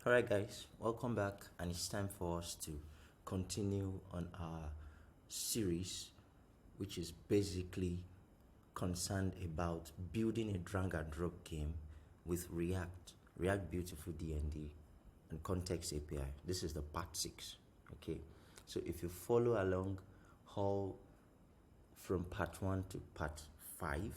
Alright guys, welcome back, and it's time for us to continue on our series, which is basically concerned about building a drag and drop game with react-beautiful-dnd and ContextAPI. This is the part 6. Okay, so if you follow along how from part 1 to part 5,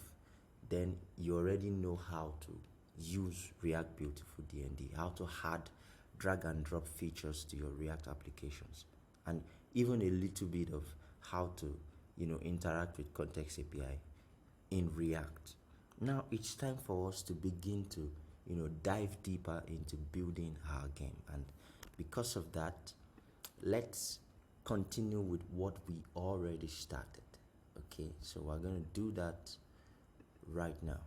then you already know how to use react-beautiful-dnd, how to add drag and drop features to your React applications, and even a little bit of how to interact with ContextAPI in React. Now it's time for us to begin to dive deeper into building our game, and because of that, let's continue with what we already started. Okay, so we're going to do that right now.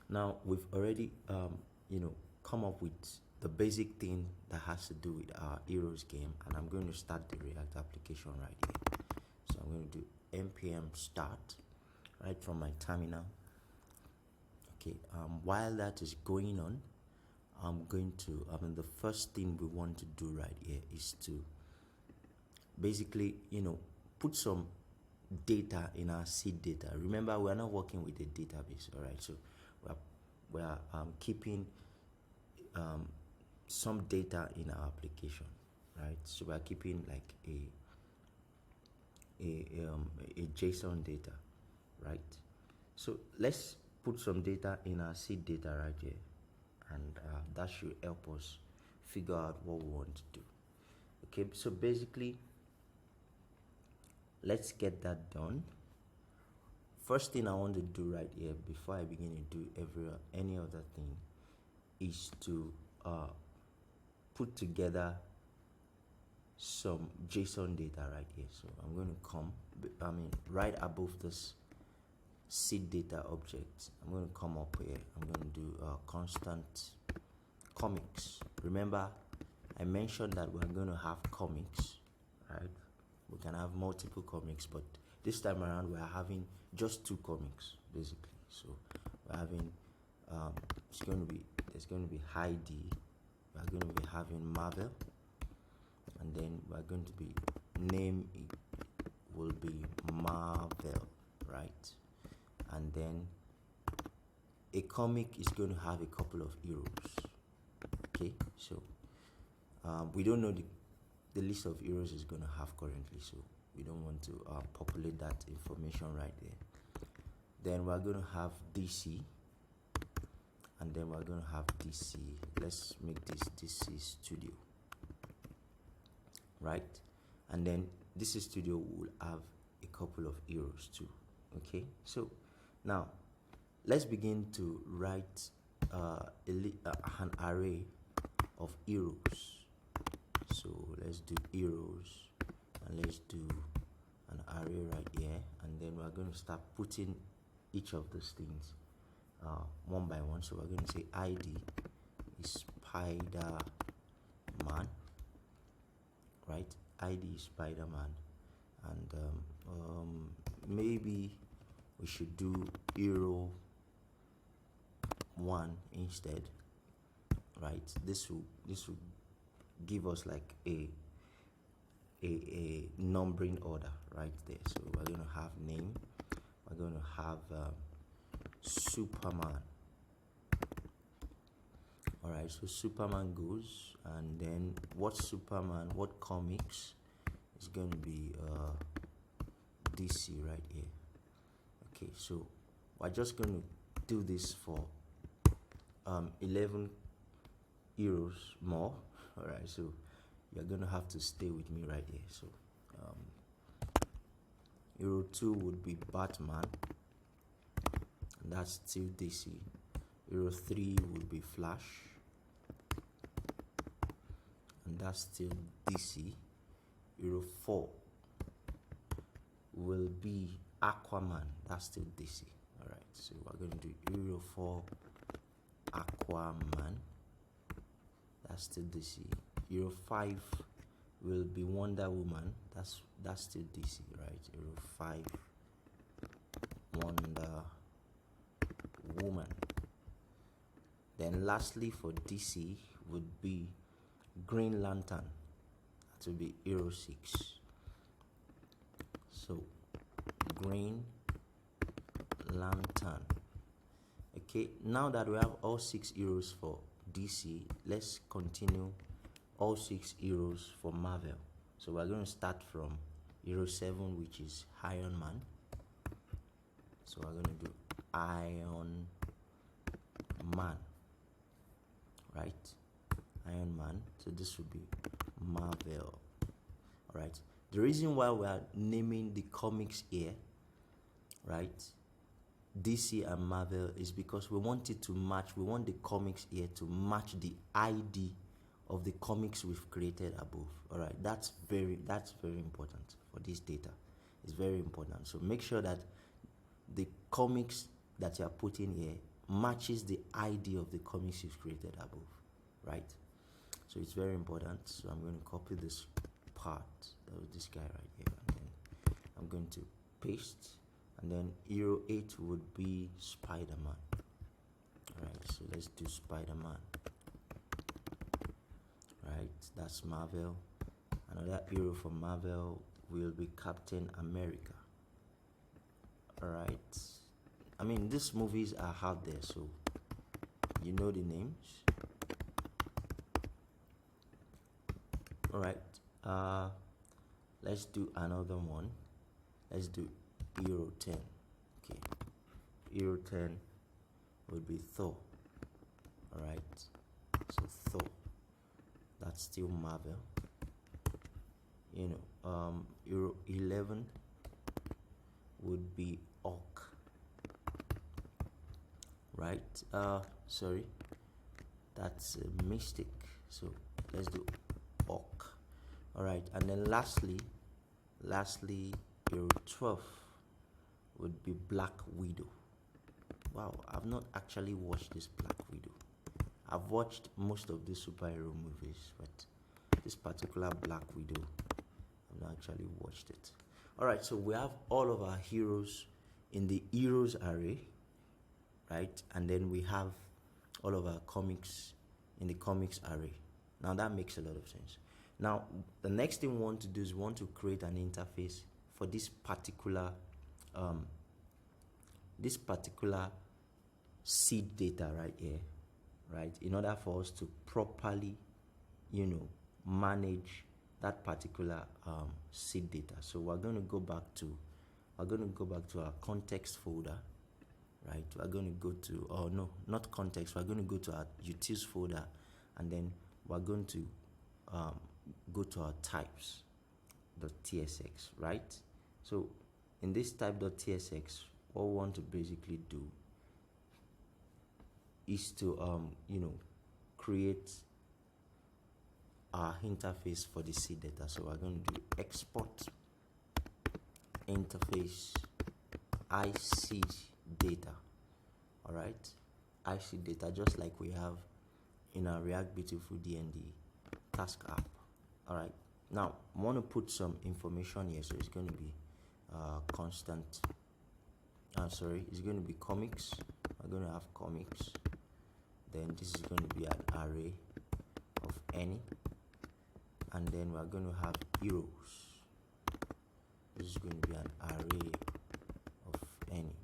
Now we've already come up with the basic thing that has to do with our heroes game, and I'm going to start the React application right here. So I'm going to do npm start right from my terminal. Okay, while that is going on, the first thing we want to do right here is to basically put some data in our seed data. Remember, we're not working with a database. All right, so we're keeping some data in our application, right? So we're keeping like a JSON data, right? So let's put some data in our seed data right here, and that should help us figure out what we want to do. Okay, so basically, let's get that done. First thing I want to do right here before I begin to do any other thing is to put together some JSON data right here. So I'm going to right above this seed data object, I'm going to come up here. I'm going to do constant comics. Remember, I mentioned that we're going to have comics, right? We can have multiple comics, but this time around we're having just 2 comics basically. So we're having there's going to be Heidi, we're going to be having Marvel, and then we're going to be name will be Marvel, right? And then a comic is going to have a couple of heroes. Okay, so we don't know the list of heroes is going to have currently, so we don't want to populate that information right there. Then we're going to have DC, and then we're going to have DC. Let's make this DC Studio, right? And then DC Studio will have a couple of heroes too. Okay, so now let's begin to write an array of heroes. So let's do heroes, and let's do an array right here, and then we're going to start putting each of those things one by one. So we're going to say ID is Spider-Man, right? ID is Spider-Man, and maybe we should do hero 1 instead, right? This will give us like a numbering order right there. So we're going to have name, we're going to have Superman. All right, so Superman goes, and then what comics is going to be DC right here. Okay, so we're just going to do this for 11 heroes more. All right, so you're going to have to stay with me right here. So hero 2 would be Batman, and that's still DC. Hero 3 would be Flash, and that's still DC. Hero 4 will be Aquaman, that's still DC. All right, so we're going to do hero 4 Aquaman, that's still DC. Hero 5 will be Wonder Woman, that's still DC, right? Hero 5 Wonder Woman. Then lastly for DC, would be green lantern. That will be hero 6. So green lantern. Okay, now that we have all 6 heroes for DC, let's continue all 6 heroes for Marvel. So we're going to start from hero 7, which is Iron Man. So we're going to do Iron Man, right? Iron Man. So this would be Marvel. All right. The reason why we are naming the comics here, right, DC and Marvel, is because we want it to match. We want the comics here to match the ID of the comics we've created above. All right. That's very important for this data. It's very important. So make sure that the comics that you are putting here matches the ID of the comics you've created above, right? So it's very important. So I'm going to copy this part, that was this guy right here, and then I'm going to paste, and then hero 8 would be Spider-Man. Alright, so let's do Spider-Man. Right, that's Marvel. Another hero for Marvel will be Captain America. Alright, I mean, these movies are out there, so you know the names. Alright, let's do another one. Let's do hero 10. Okay, hero 10 would be Thor. Alright, so Thor, that's still Marvel. You know, hero 11 would be Hulk. Right, sorry, that's a mistake. So let's do Hulk. All right, and then lastly hero 12 would be Black Widow. Wow, I've not actually watched this Black Widow. I've watched most of the superhero movies, but this particular Black Widow, I've not actually watched it. All right, so we have all of our heroes in the heroes array, right? And then we have all of our comics in the comics array. Now that makes a lot of sense. Now the next thing we want to do is we want to create an interface for this particular seed data right here, right? In order for us to properly, you know, manage that particular seed data. So we're going to go back to our context folder, right? We're going to go to, oh no, not context. We're going to go to our utils folder, and then we're going to go to our types.tsx, right? So in this type.tsx, what we want to basically do is to you know, create our interface for the seed data. So we're going to do export interface IC data. All right, IC data, just like we have in our react-beautiful-dnd task app. All right, now I want to put some information here, so it's going to be constant. It's going to be comics. We're going to have comics. Then this is going to be an array of any, and then we're going to have heroes. This is going to be an array of any.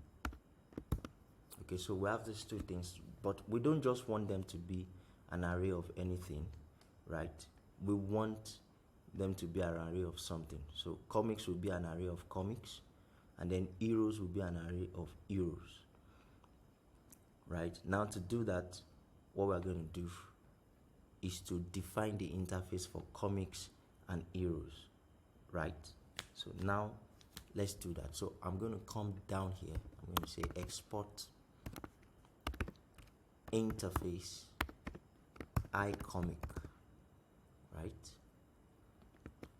Okay, so we have these two things, but we don't just want them to be an array of anything, right? We want them to be an array of something. So comics will be an array of comics, and then heroes will be an array of heroes. Right, now to do that, what we're going to do is to define the interface for comics and heroes, right? So now let's do that. So I'm going to come down here. I'm going to say export interface iComic, right?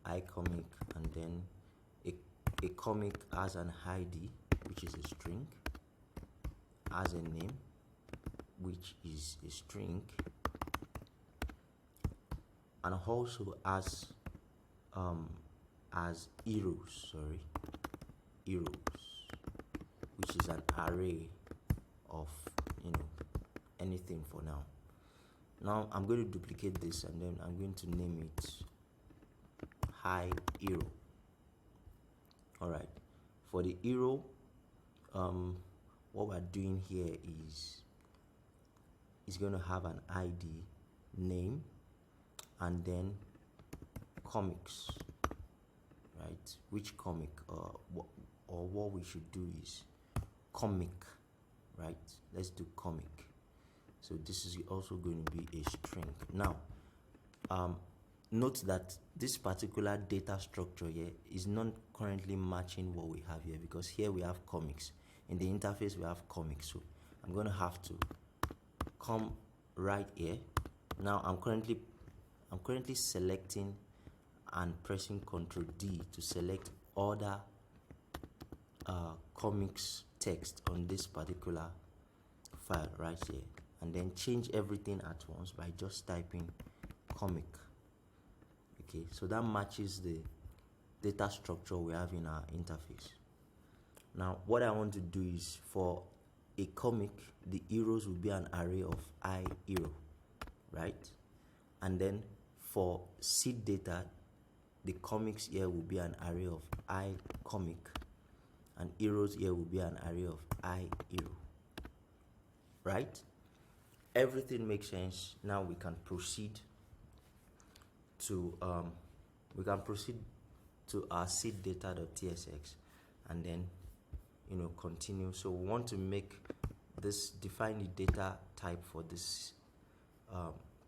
iComic, and then a comic has an ID, which is a string, has a name, which is a string, and also as heroes, which is an array of, you know, anything for now. Now I'm going to duplicate this, and then I'm going to name it hi hero. All right, for the hero, what we're doing here is it's going to have an ID, name, and then comics, right? Which comic, or what we should do is comic, right? Let's do comic. So this is also going to be a string. Now, note that this particular data structure here is not currently matching what we have here, because here we have comics. In the interface we have comics. So I'm going to have to come right here. Now I'm currently selecting and pressing Ctrl D to select other comics text on this particular file right here, and then change everything at once by just typing comic. Okay, so that matches the data structure we have in our interface. Now what I want to do is, for a comic, the heroes will be an array of I hero, right? And then for seed data, the comics here will be an array of I comic, and heroes here will be an array of I hero, right? Everything makes sense. Now we can proceed to our seed data.tsx, and then continue. So we want to make this, define the data type for this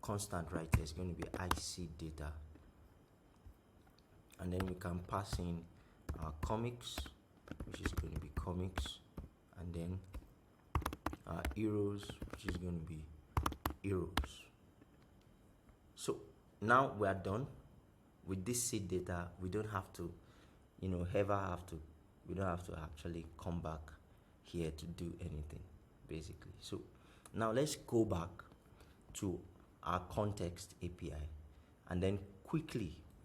constant right here. It's going to be iSeed data, and then we can pass in our comics, which is going to be comics, and then our heroes, which is going to be heroes. So now we are done with this seed data. We don't have to we don't have to actually come back here to do anything, basically. So now let's go back to our context API, and then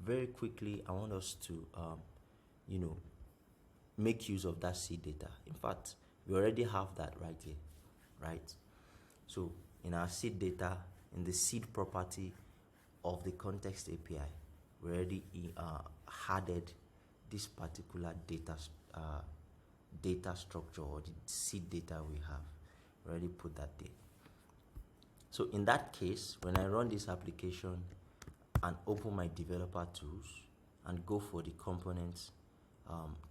very quickly, I want us to make use of that seed data. In fact, we already have that right here, right? So in our seed data, in the seed property of the context API, we already added this particular data structure, or the seed data we have. We already put that there. So in that case, when I run this application and open my developer tools and go for the components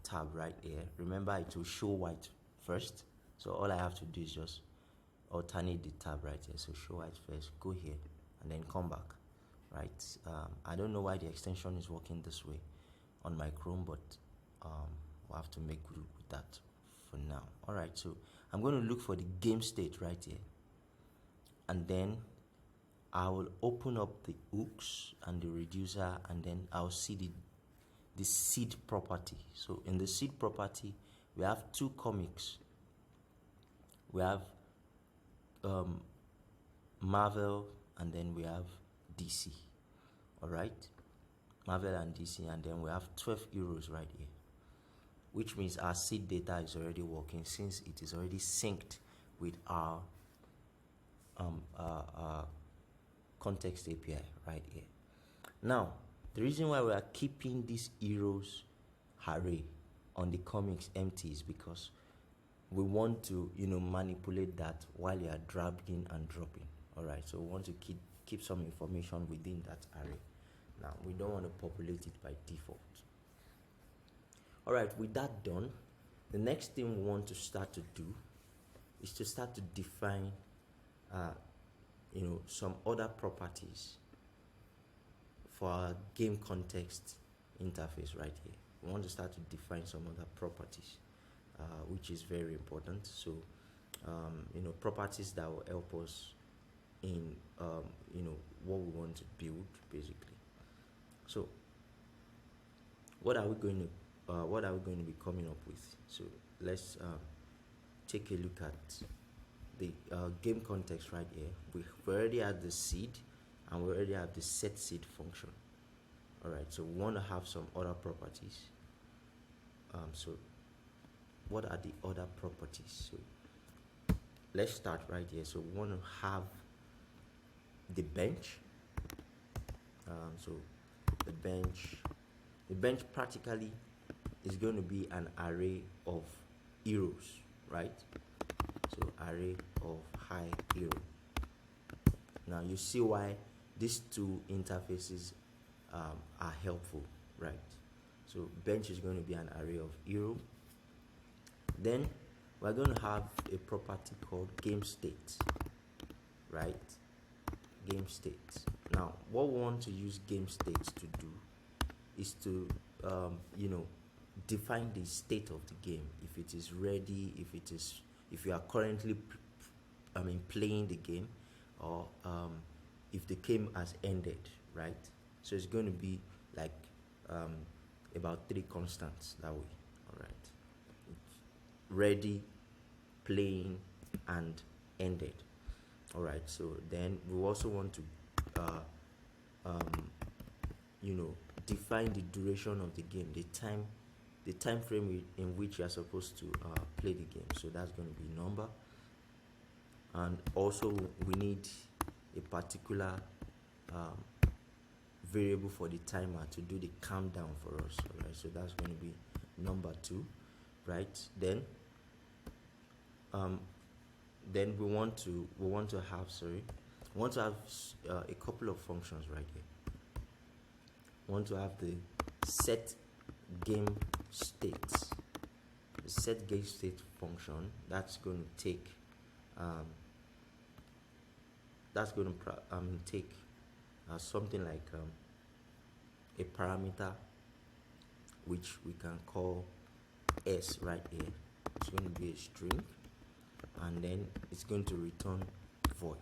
tab right here, remember it will show white first. So all I have to do is just alternate the tab right here. So show white first, go here, and then come back, right? I don't know why the extension is working this way on my Chrome, but we'll have to make good with that for now. All right, so I'm going to look for the game state right here, and then I will open up the hooks and the reducer, and then I'll see the seed property. So in the seed property, we have two comics. We have Marvel, and then we have DC. All right, Marvel and DC, and then we have 12 heroes right here, which means our seed data is already working, since it is already synced with our context API right here. Now, the reason why we are keeping this heroes array on the comics empty is because we want to manipulate that while you are dragging and dropping. All right, so we want to keep some information within that array. Now we don't want to populate it by default. All right, with that done, the next thing we want to start to do is to start to define some other properties for our game context interface right here. We want to start to define some other properties, which is very important. So properties that will help us in what we want to build, basically. So what are we going to be coming up with? So let's take a look at the game context right here. We already have the seed, and we already have the set seed function. All right, so we want to have some other properties. So what are the other properties? So let's start right here. So we want to have the bench. So the bench practically is going to be an array of heroes, right? So array of high hero. Now you see why these two interfaces are helpful, right? So bench is going to be an array of hero. Then we're going to have a property called game state, right? Game state. Now what we want to use game state to do is to define the state of the game, if it is ready, if you are currently playing the game, or if the game has ended, right? So it's going to be like about 3 constants that way. All right, ready, playing, and ended. All right, so then we also want to define the duration of the game, the time frame in which you are supposed to play the game. So that's going to be number. And also we need a particular variable for the timer to do the countdown for us. All right, so that's going to be number 2, right? Then we want to have a couple of functions right here. We want to have the set game state. The set game state function that's going to take something like a parameter which we can call s right here. It's going to be a string, and then it's going to return void.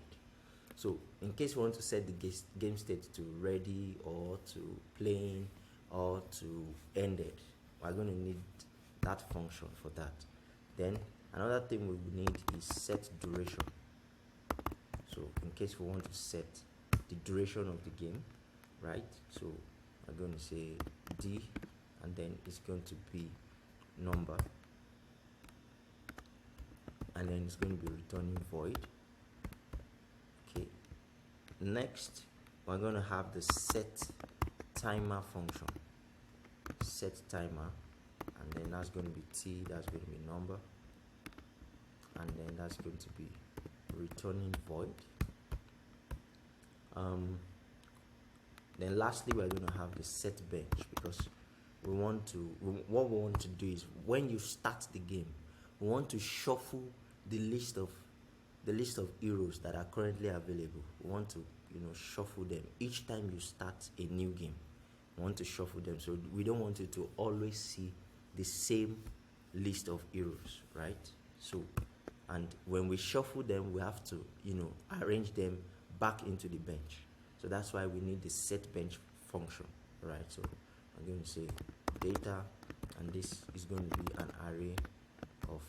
So in case we want to set the game state to ready, or to playing, or to ended, we're going to need that function for that. Then another thing we will need is set duration. So in case we want to set the duration of the game, right? So I'm going to say d, and then it's going to be number, and then it's going to be returning void. Okay, next we're going to have the set timer function. Set timer, and then that's going to be t, that's going to be number, and then that's going to be returning void. Then lastly we're going to have the set bench, because what we want to do is, when you start the game, we want to shuffle the list of heroes that are currently available. We want to shuffle them each time you start a new game. We want to shuffle them, so we don't want you to always see the same list of heroes, right? So, and when we shuffle them, we have to arrange them back into the bench. So that's why we need the set bench function, right? So I'm going to say data, and this is going to be an array of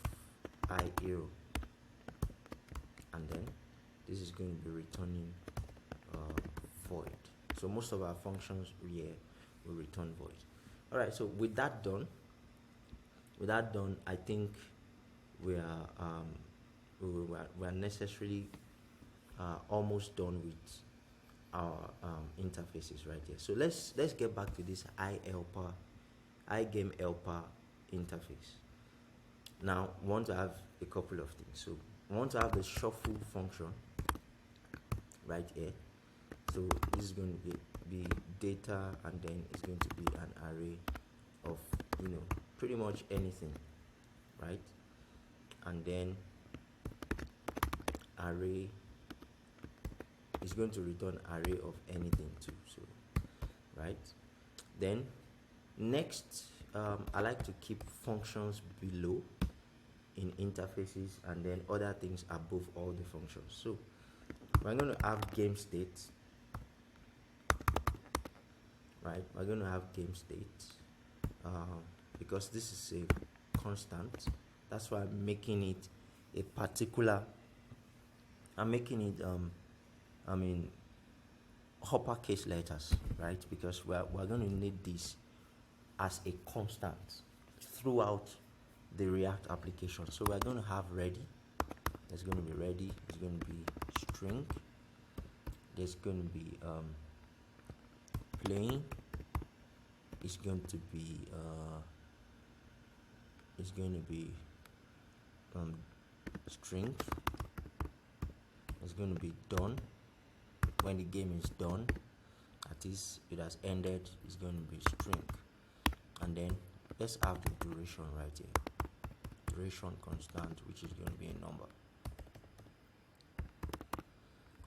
I hero, and then this is going to be returning void. So most of our functions here will return void. All right, so with that done, I think we are necessarily almost done with our interfaces right here. So let's get back to this iGame helper interface. Now we want to have a couple of things. So we want to have the shuffle function right here. So this is going to be data, and then it's going to be an array of pretty much anything, right? And then array is going to return array of anything too. So right, then next I like to keep functions below in interfaces, and then other things above all the functions. So we're going to have game state, right? We're going to have game state because this is a constant. That's why I'm making it a particular. I'm making it uppercase letters, right? Because we're going to need this as a constant throughout the React application. So we're going to have ready. It's going to be ready. It's going to be string. there's going to be playing. It's going to be string. It's going to be done. When the game is done, that is, it has ended, it's going to be string. And then let's have the duration right here. Duration constant, which is going to be a number.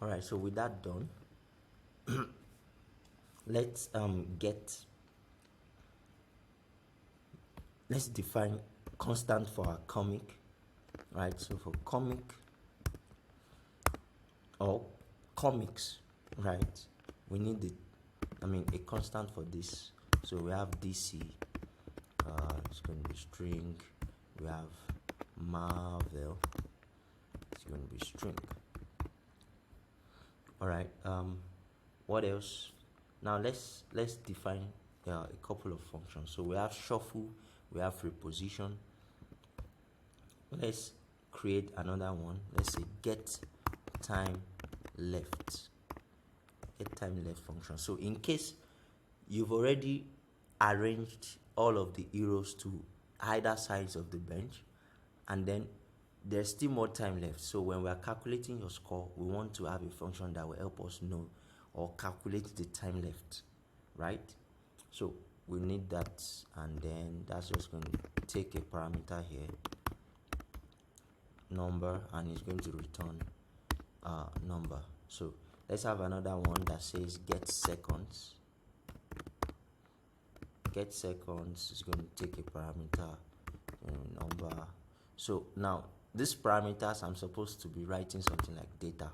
Alright, so with that done, let's define constant for our comic. Right, so for comic or comics, right, we need a constant for this. So we have DC, it's going to be string. We have Marvel, it's going to be string. All right, what else? Now let's define a couple of functions. So we have shuffle, we have reposition. Let's create another one. Let's say get time left function. So in case you've already arranged all of the heroes to either sides of the bench, and then there's still more time left, so when we are calculating your score, we want to have a function that will help us know or calculate the time left, right? So we need that, and then that's just going to take a parameter here, number, and it's going to return number. So let's have another one that says get seconds. Get seconds is going to take a parameter, number. So now these parameters, I'm supposed to be writing something like data,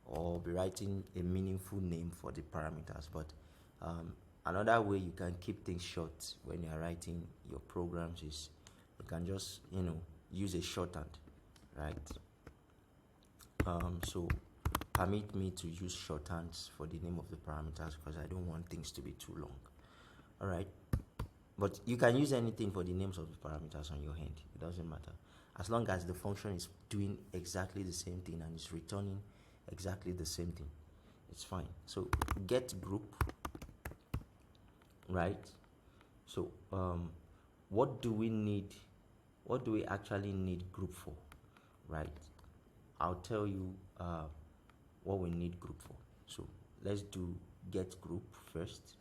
or be writing a meaningful name for the parameters. But another way you can keep things short when you are writing your programs is you can just use a shorthand, right? So permit me to use shorthands for the name of the parameters because I don't want things to be too long. All right, but you can use anything for the names of the parameters on your hand. It doesn't matter, as long as the function is doing exactly the same thing and is returning exactly the same thing, it's fine. So get group, right? So what do we actually need group for, right? I'll tell you what we need group for. So let's do get group first.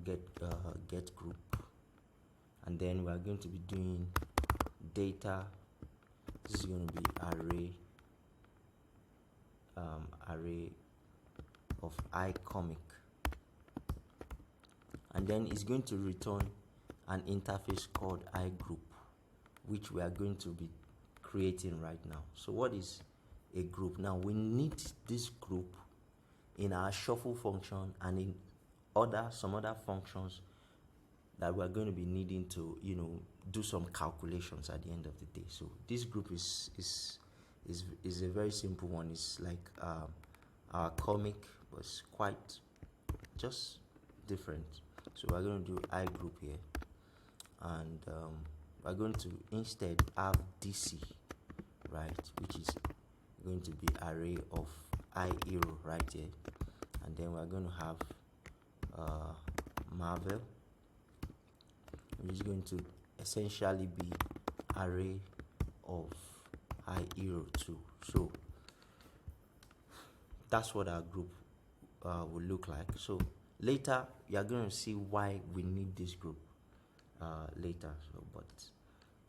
Get group, and then we are going to be doing data. This is going to be array of iComic, and then it's going to return an interface called iGroup, which we are going to be creating right now. So what is a group? Now we need this group in our shuffle function and in some other functions that we're going to be needing to do some calculations at the end of the day. So this group is a very simple one. It's like our comic, but it's quite just different. So we're going to do iGroup here, and we're going to instead have DC, right, which is going to be array of iHero right here, and then we're going to have Marvel, which is going to essentially be array of iHero 2. So that's what our group will look like. So later you are going to see why we need this group later. So but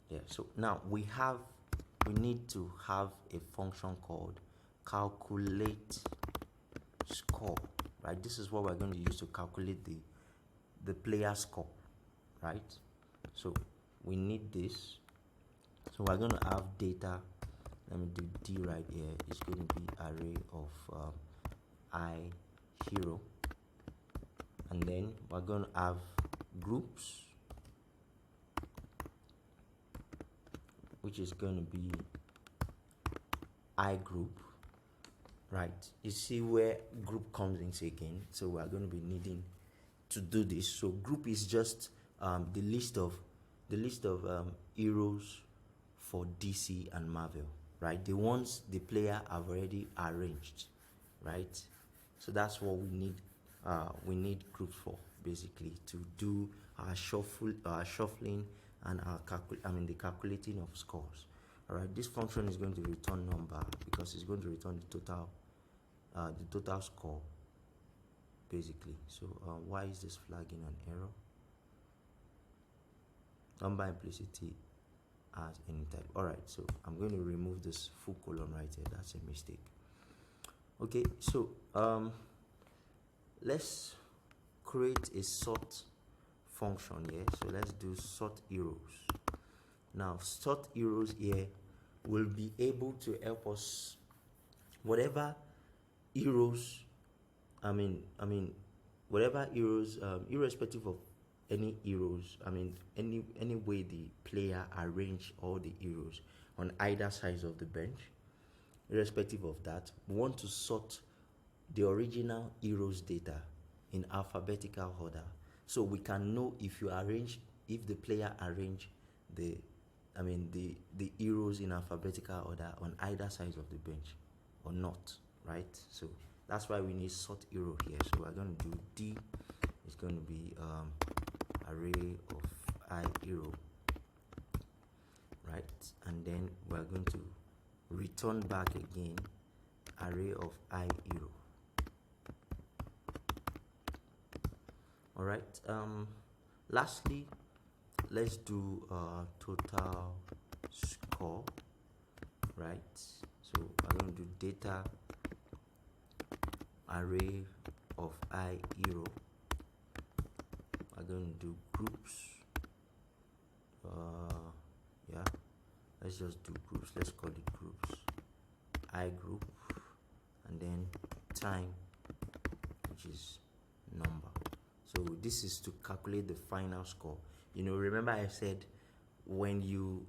yeah, so now we need to have a function called calculate score, right? This is what we're going to use to calculate the player score, right? So we need this. So we're going to have data. Let me do D right here. It's going to be array of iHero, and then we're going to have groups, which is going to be iGroup, right? You see where group comes in again. So we are going to be needing to do this. So group is just the list of heroes for DC and Marvel, right? The ones the player have already arranged, right? So that's what we need. We need groups for, basically, to do our shuffling and the calculating of scores. All right, this function is going to return number because it's going to return the total score, basically. So why is this flagging an error? Number implicitly as any type. All right, so I'm going to remove this full colon right here. That's a mistake. Okay, so let's create a sort function here. So let's do sort heroes. Now sort heroes here will be able to help us whatever heroes whatever heroes, irrespective of any heroes, any way the player arrange all the heroes on either sides of the bench, irrespective of that, we want to sort the original heroes data in alphabetical order, so we can know if the player arrange the heroes in alphabetical order on either sides of the bench or not, right? So that's why we need sort hero here. So we're going to do D. It's going to be array of I hero, right? And then we're going to return back again array of I hero. All right. Lastly, let's do total score, right? So I'm going to do data array of I hero. I'm going to do groups. Yeah, let's just do groups. Let's call it groups. I group, and then time, which is number. So this is to calculate the final score. Remember I said when you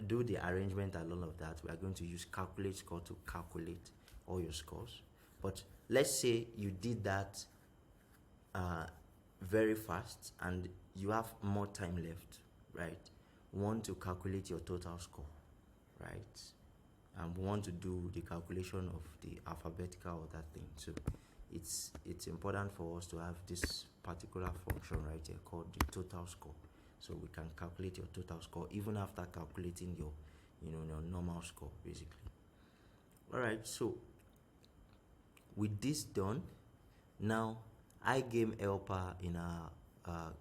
do the arrangement and all of that, we are going to use calculate score to calculate all your scores. But let's say you did that very fast and you have more time left, right? We want to calculate your total score, right? And we want to do the calculation of the alphabetical order thing. So it's important for us to have this particular function right here called the total score, so we can calculate your total score even after calculating your your normal score, basically. All right, so with this done, now iGame helper in our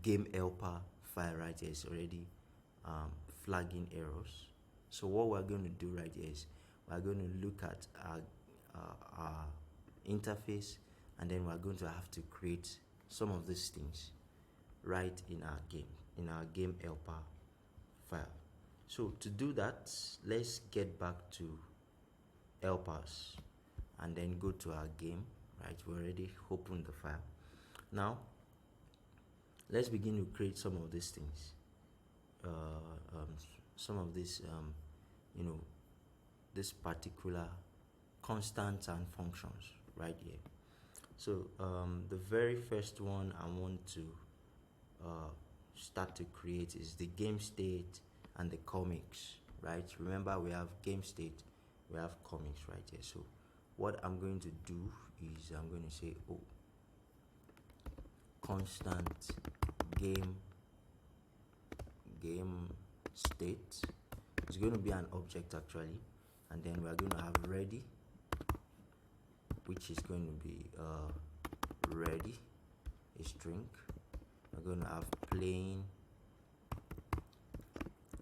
game helper file right here is already flagging errors. So what we're going to do right here is we're going to look at our interface, and then we're going to have to create some of these things right in our game helper file. So to do that, let's get back to helpers and then go to our game, right? We already opened the file. Now let's begin to create some of these things, some of these this particular constants and functions right here. So the very first one I want to start to create is the game state and the comics, right? Remember, we have game state, we have comics right here. So what I'm going to do is I'm going to say constant game state. It's going to be an object actually, and then we're going to have ready, which is going to be ready, a string. We're going to have playing,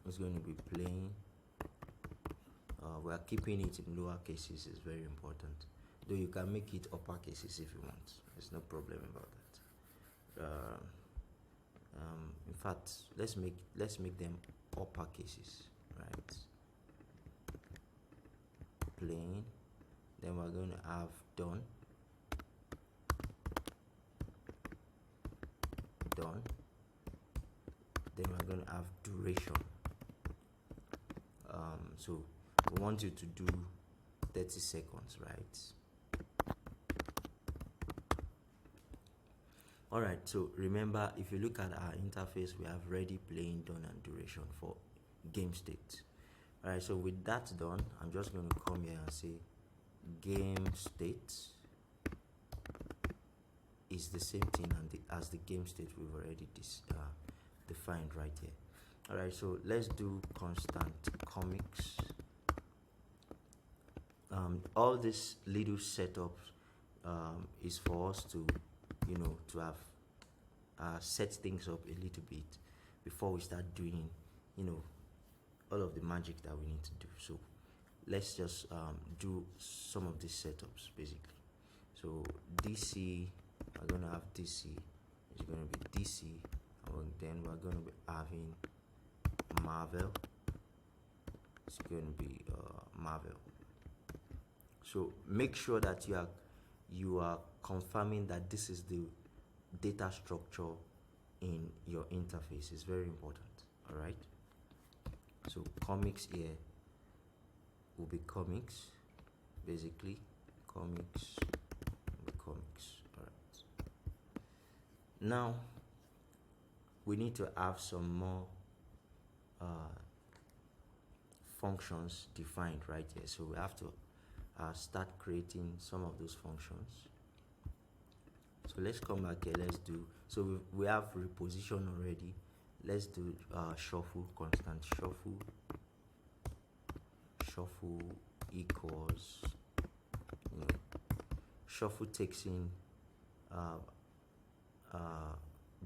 it's going to be playing. We are keeping it in lower cases, it's very important, though you can make it upper cases if you want. There's no problem about that. In fact, let's make them upper cases, right? Playing, then we're going to have done, then we're going to have duration. So we want you to do 30 seconds, right? All right, so remember, if you look at our interface, we have ready, playing, done, and duration for game state, All right, so with that done, I'm just going to come here and say game state is the same thing as the game state we've already defined right here. All right, so let's do constant comics. All this little setups is for us to, to have set things up a little bit before we start doing, all of the magic that we need to do. So let's just do some of these setups basically. So DC, we're going to have DC, it's going to be DC, and then we're going to be having Marvel, it's going to be Marvel. So make sure that you are confirming that this is the data structure in your interface. It's very important. All right, so comics here will be comics, basically comics. All right, now we need to have some more functions defined right here. So we have to start creating some of those functions. So let's come back here. Let's do, so we have reposition already. Let's do shuffle, constant shuffle equals, shuffle takes in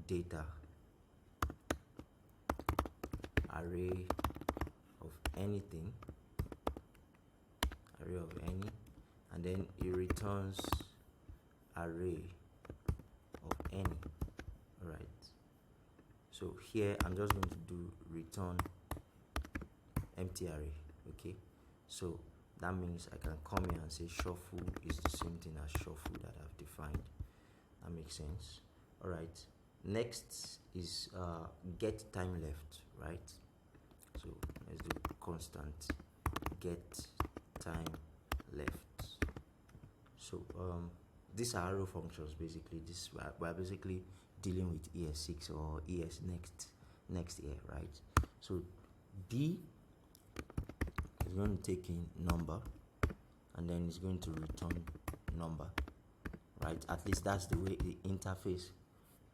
data array of anything, array of any, and then it returns array of any. All right, so here I'm just going to do return empty array. Okay, so that means I can come here and say shuffle is the same thing as shuffle that I've defined. That makes sense. All right, next is get time left, right? So let's do constant get time left. So these are arrow functions basically. This we're basically dealing with ES6 or ESNext here, right? So D is going to take in number, and then it's going to return number, right? At least that's the way the interface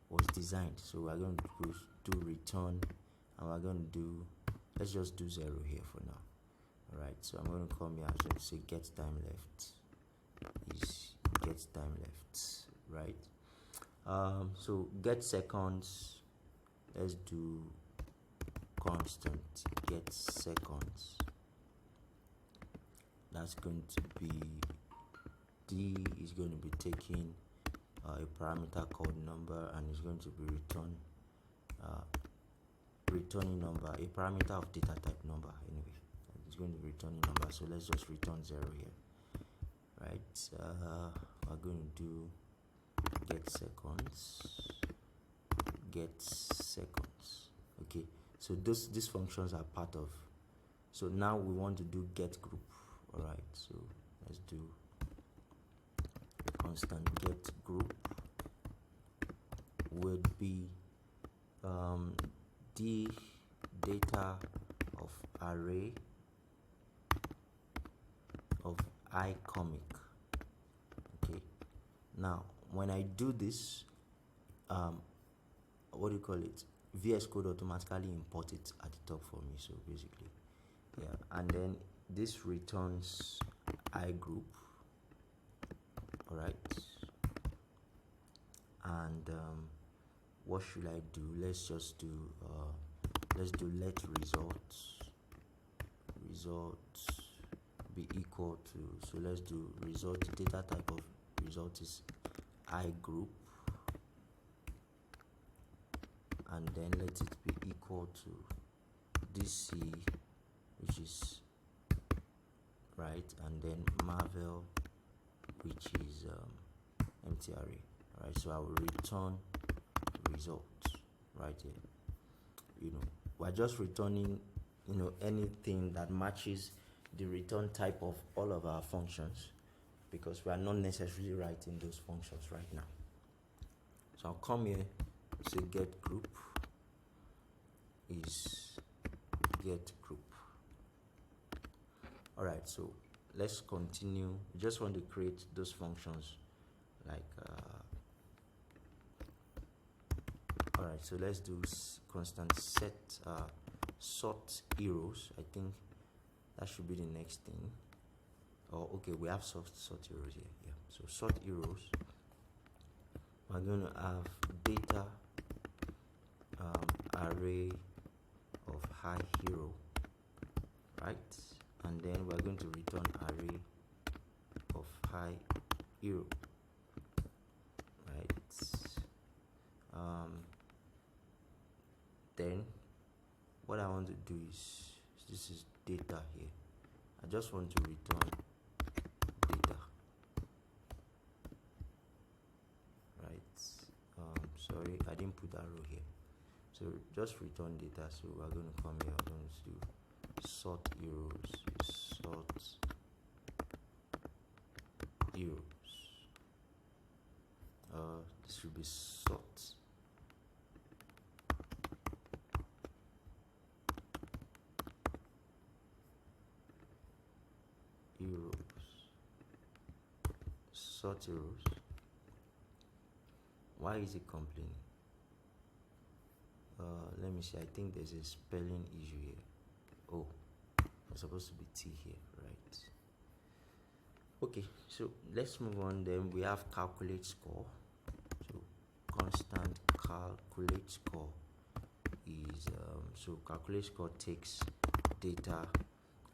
was designed. So we're going to do return, and we're going to do, let's just do 0 here for now. All right, so I'm going to come here and say get time left is get time left, right? So get seconds, let's do constant get seconds. That's going to be D is going to be taking a parameter called number, and it's going to be returning number, a parameter of data type number anyway. It's going to be returning number, so let's just return 0 here, right? We're going to do get seconds. Okay, so these functions are part of, so now we want to do get group. All right, so let's do constant get group would be the data of array of iComic. Okay, now when I do this, what do you call it, VS Code automatically import it at the top for me. So basically, yeah, and then this returns iGroup. All right, and what should I do? Let's just do let results be equal to, so let's do result, data type of result is iGroup, and then let it be equal to DC, which is right, and then Marvel, which is empty array. All right, so I will return results right here. We're just returning anything that matches the return type of all of our functions, because we are not necessarily writing those functions right now. So I'll come here, say get group is get group. All right, so let's continue. We just want to create those functions like all right, so let's do constant set sort heroes. I think that should be the next thing. Oh, okay, we have sort heroes here. Yeah, so sort heroes. We're going to have data array of high hero, right? And then we're going to return array of high hero, right? Then what I want to do is, this is data here. I just want to return data, right? Sorry, I didn't put arrow here. So just return data. So we're going to come here. I'm going to do sort heroes. Sort heroes. This should be sort heroes. Sort heroes. Why is it complaining? Let me see. I think there's a spelling issue here. Oh, it's supposed to be T here, right? Okay, so let's move on. Then we have calculate score. So constant calculate score is so calculate score takes data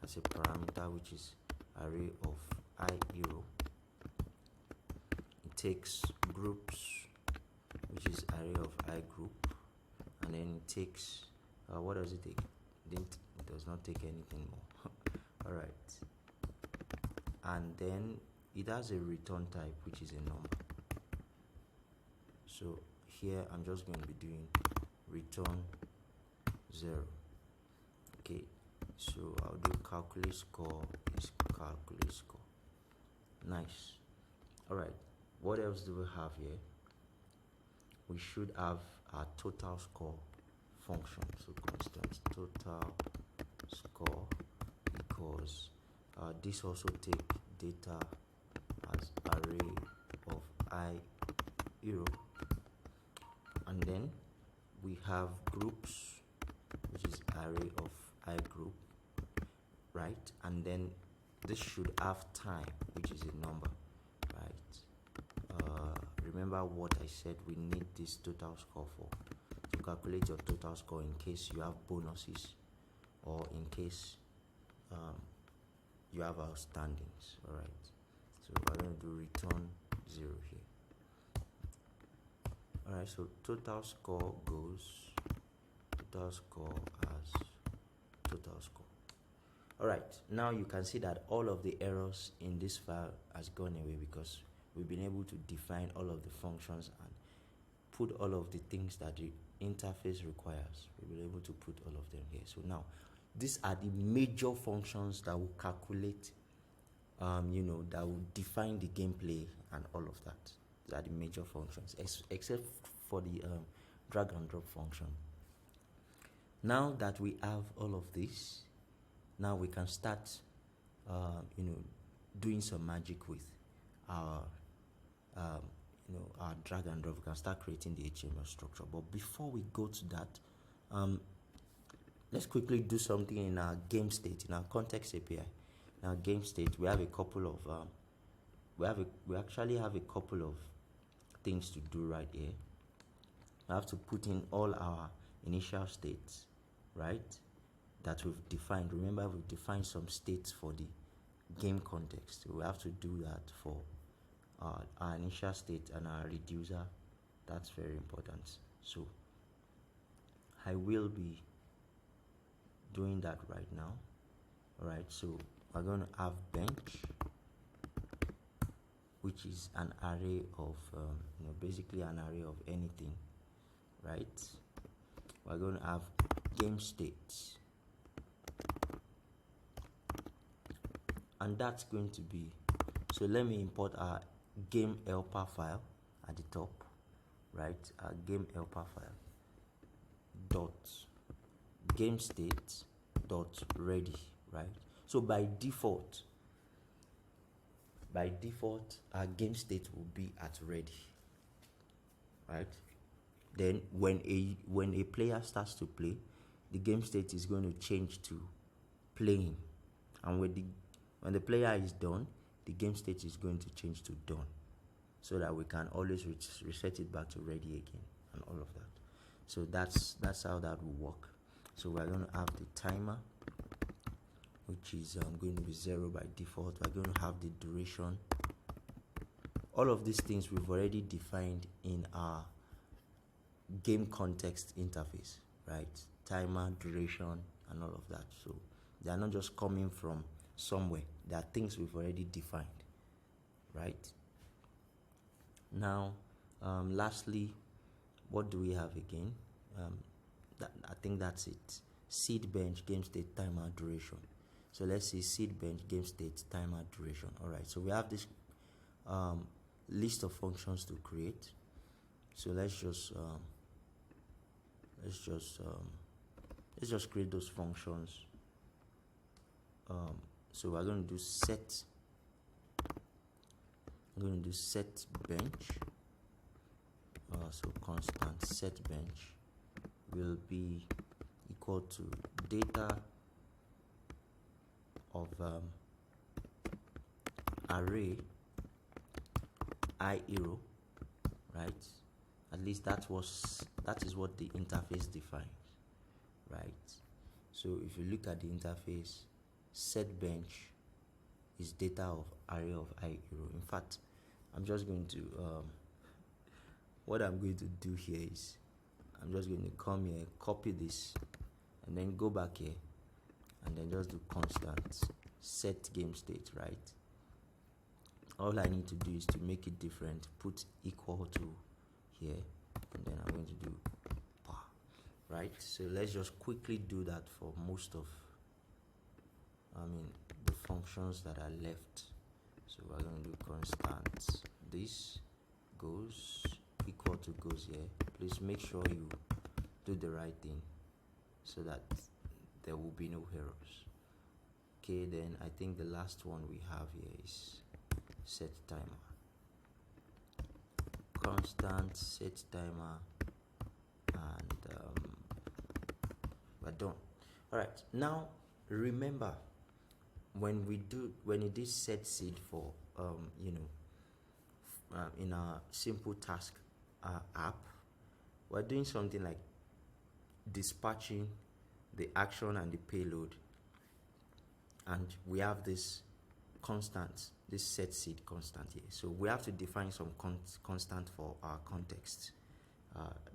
as a parameter, which is array of I hero. It takes groups, which is array of I group, and then it takes what does it take? It does not take anything more. All right, and then it has a return type, which is a number. So here I'm just going to be doing return 0. Okay, so I'll do calculate score is calculate score. Nice. All right, what else do we have here? We should have our total score function. So constant total score equals this also take data as array of I hero, and then we have groups, which is array of I group, right? And then this should have time, which is a number, right? Remember what I said we need this total score for, to calculate your total score in case you have bonuses or in case you have outstandings. All right, so we're going to do return 0 here. All right, so total score goes total score as total score. All right, now you can see that all of the errors in this file has gone away because we've been able to define all of the functions and put all of the things that the interface requires. We've been able to put all of them here. So now these are the major functions that will calculate that will define the gameplay and all of that. These are the major functions, except for the drag and drop function. Now that we have all of this, now we can start doing some magic with our our drag and drop. We can start creating the HTML structure. But before we go to that, let's quickly do something in our game state, in our context API. In our game state, we have a couple of we actually have a couple of things to do right here. We have to put in all our initial states, right, that we've defined. Remember, we've defined some states for the game context. We have to do that for our initial state and our reducer. That's very important. So I will be doing that right now. All right, so we're going to have bench, which is an array of basically an array of anything, right? We're going to have game states, and that's going to be, so let me import our game helper file at the top, right? Our game helper file dot game state dot ready, right? So by default, our game state will be at ready, right? Then when a player starts to play, the game state is going to change to playing, and when the player is done, the game state is going to change to done, so that we can always reset it back to ready again and all of that. So that's how that will work. So we're going to have the timer, which is going to be 0 by default. We're going to have the duration. All of these things we've already defined in our game context interface, right? Timer, duration, and all of that. So they are not just coming from somewhere. They are things we've already defined, right? Now, lastly, what do we have again? I think that's it. Seed bench, game state, timer, duration. So let's see seed bench, game state, timer, duration. All right. So we have this list of functions to create. So let's just create those functions. So we're going to do set. I'm going to do set bench. So constant set bench will be equal to data of array i0, right? At least that is what the interface defines, right? So if you look at the interface, set bench is data of array of i0. In fact, I'm just going to what I'm going to do here is I'm just going to come here, copy this, and then go back here, and then just do constant set game state, right? All I need to do is to make it different, put equal to here, and then I'm going to do bar, right? So let's just quickly do that for most of the functions that are left. So we're going to do constant this goes equal to goes here. Please make sure you do the right thing so that there will be no errors. Okay, then I think the last one we have here is set timer. Constant set timer, and we're done. All right, now remember when it is set seed for in our simple task app, we're doing something like dispatching the action and the payload, and we have this constant, this set seed constant here. So we have to define some constant for our context.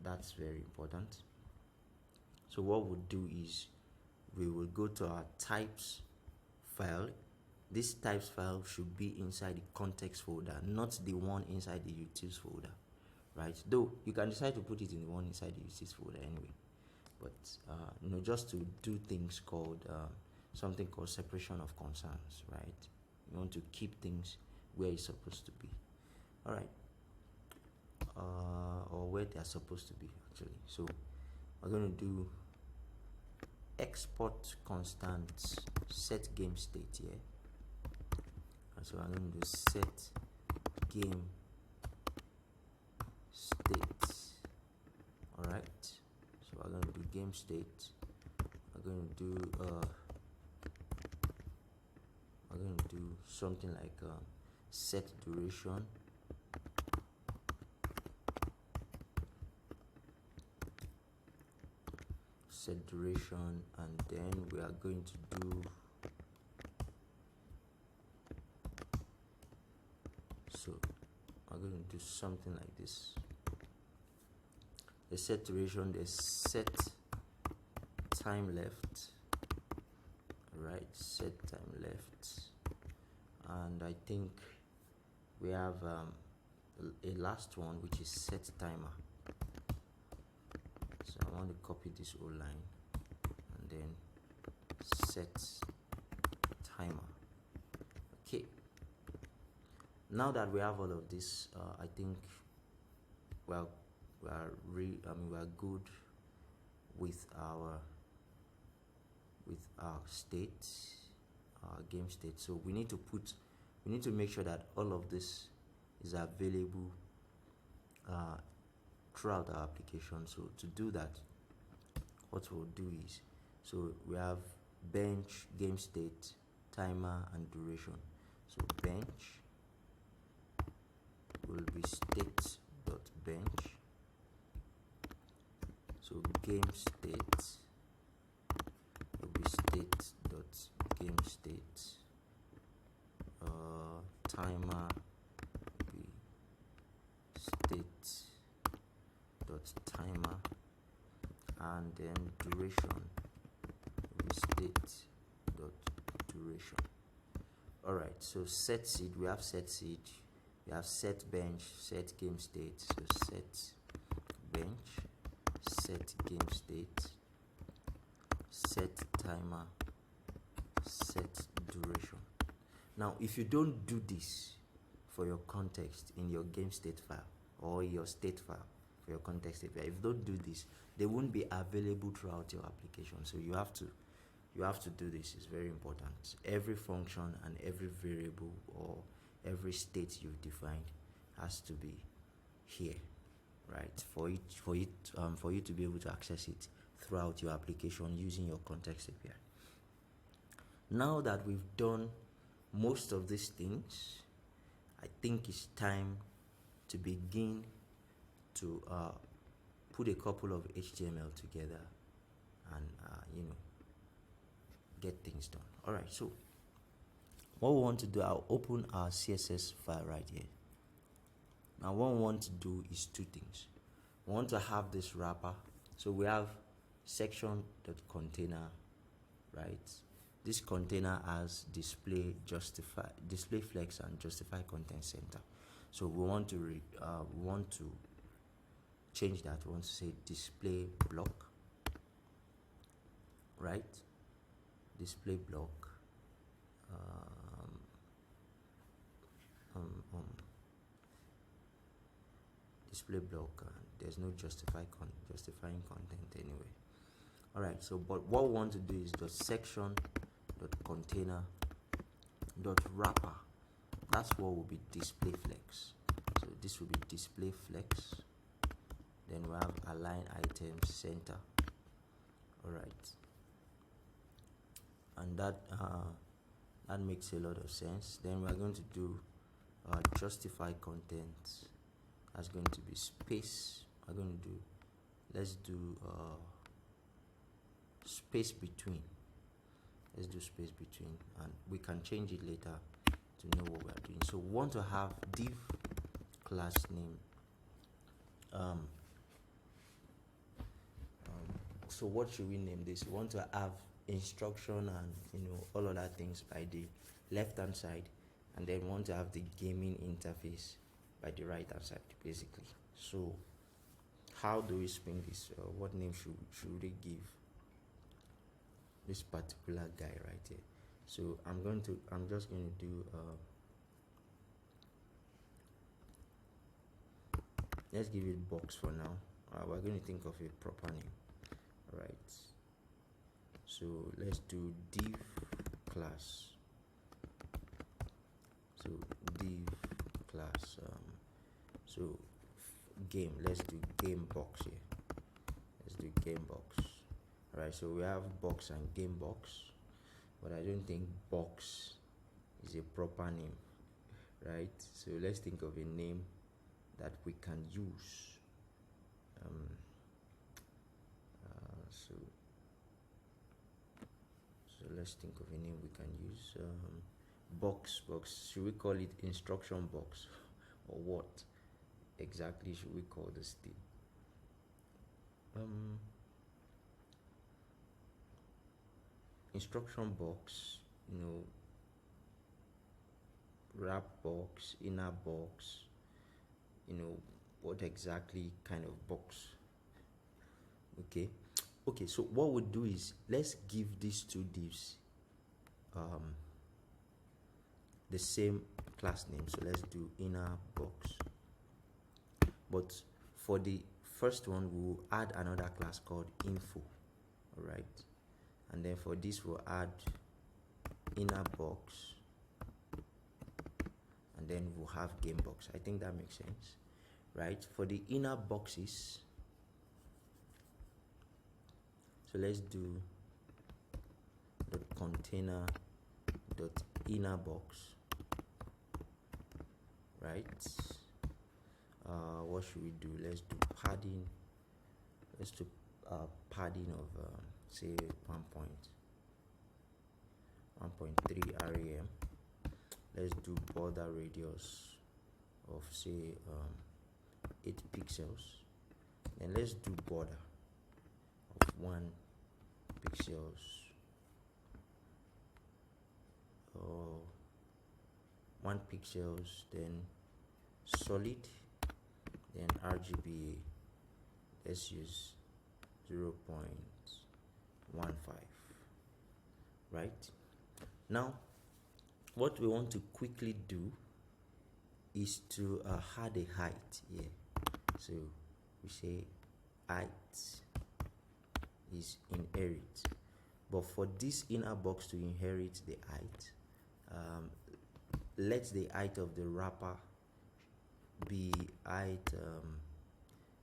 That's very important. So what we'll do is we will go to our types file. This types file should be inside the context folder, not the one inside the utils folder, right? Though you can decide to put it in the one inside the utils folder anyway, but just to do things called something called separation of concerns, right? You want to keep things where it's supposed to be. All right, or where they are supposed to be actually. So we're going to do export constant set game state here. So I'm going to do set game state. All right. So I'm going to do game state. I'm going to do something like set duration. Set duration, and then we are going to do I'm going to do something like this. The set duration, the set time left, right? Set time left, and I think we have a last one which is set timer. So I want to copy this whole line and then set timer. Okay. Now that we have all of this, I think we are good with our state. game state. So we need to make sure that all of this is available throughout our application. So to do that, what we'll do is, so we have bench, game state, timer, and duration. So bench will be state.bench. So game state will be state.gamestate. Timer will be state.timer, and then duration will be state.duration. Alright, so set seed, we have set seed, we have set bench, set game state. So set bench, set game state, set timer, set duration. Now if you don't do this for your context in your game state file or your state file for your context API, if you don't do this, they won't be available throughout your application. So you have to do this. It's very important. Every function and every variable or every state you've defined has to be here, right? For you to be able to access it throughout your application using your context API. Now that we've done most of these things, I think it's time to begin to put a couple of HTML together and get things done. All right, so what we want to do, I'll open our CSS file right here. Now what we want to do is two things. We want to have this wrapper. So we have section.container, right? This container has display flex and justify content center. So we want to change that. We want to say display block, right? Display block. Display block. There's no justifying content anyway. All right. So, but what we want to do is the section.container.wrapper. That's what will be display flex. So this will be display flex. Then we have align items center. All right. And that makes a lot of sense. Then we're going to do justify content. That's going to be space. Let's do space between. Let's do space between, and we can change it later to know what we're doing. So we want to have div class name. So what should we name this? We want to have instruction and all other things by the left hand side, and then we want to have the gaming interface by the right hand side, basically. So how do we spin this? What name should we give this particular guy right here? So I'm just going to do let's give it box for now. We're going to think of a proper name. All right, so let's do div class. So div class so game, let's do game box here. Let's do game box. All right, so we have box and game box, but I don't think box is a proper name, right? So let's think of a name that we can use. So let's think of a name we can use. Box. Should we call it instruction box, or what exactly should we call this thing? Instruction box, wrap box, inner box, what exactly kind of box? Okay, so what we'll do is, let's give these two divs the same class name. So let's do inner box, but for the first one we'll add another class called info. All right, and then for this we'll add inner box, and then we'll have game box. I think that makes sense, right? For the inner boxes, so let's do the container dot inner box, right? What should we do? Let's do padding. Let's do padding of say 1.3 rem. Let's do border radius of say 8 pixels. Then let's do border of 1 pixels or 1 pixels, then solid, then RGB. Let's use 0.15, right? Now what we want to quickly do is to add a height here. So we say height is inherit, but for this inner box to inherit the height, let the height of the wrapper be height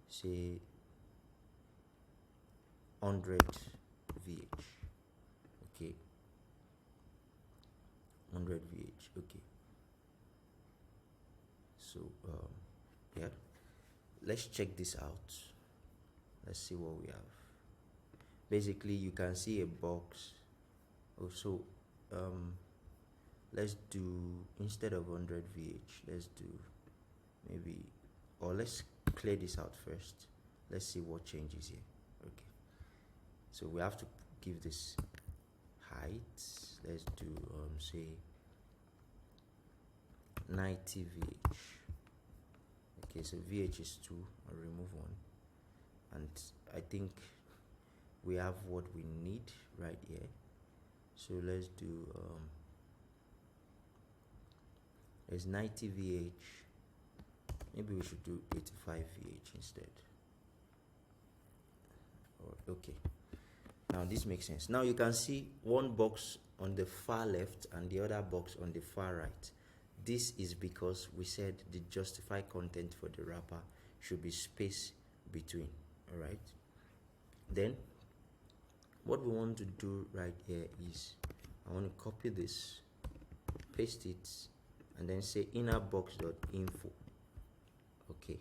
say 100 VH. Okay, 100 VH. Okay, so yeah, let's check this out. Let's see what we have. Basically you can see a box. Also let's do, instead of 100 VH, let's do maybe, or let's clear this out first. Let's see what changes here. Okay, so we have to give this height. Let's do say 90 VH. Okay, so VH is 2. I'll remove 1, and I think we have what we need right here. So let's do there's 90 VH. Maybe we should do 85 VH instead. Okay, now this makes sense. Now you can see one box on the far left and the other box on the far right. This is because we said the justify content for the wrapper should be space between. All right, then what we want to do right here is I want to copy this, paste it, and then say inner box dot info. Okay,